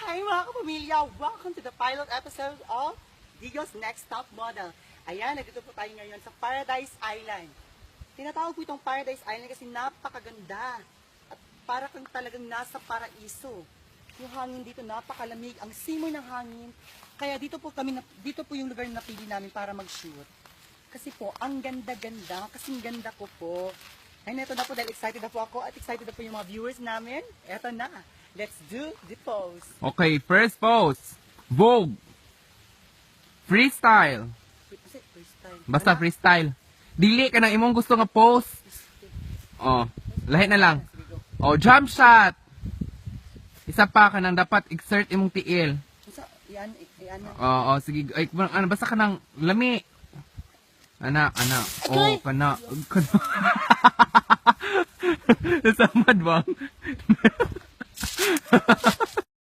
Hi mga kapamilya! Welcome to the pilot episode of Digo's Next Top Model. Ayan, nandito po tayo ngayon sa Paradise Island. Tinatawag po itong Paradise Island kasi napakaganda. At para kang talagang nasa paraiso. Yung hangin dito napakalamig, ang simoy ng hangin. Kaya dito po yung lugar na napili namin para mag-shoot. Kasi po, ang ganda-ganda, kasing ganda ko po. Ay, eto na po dahil excited na po ako at excited na po yung mga viewers namin. Eto na. Let's do the pose. Okay, first pose. Vogue. Freestyle. Kasi freestyle. Basta freestyle. Dili ka ng imong gusto nga pose. Oh, lahi na lang. Oh, jump shot. Isa pa ka nang dapat exert imong tiil. Yan. Oh, sige. Ay, ano, basta ka nang lami. Ana. Oh, kana. Nasamad bang?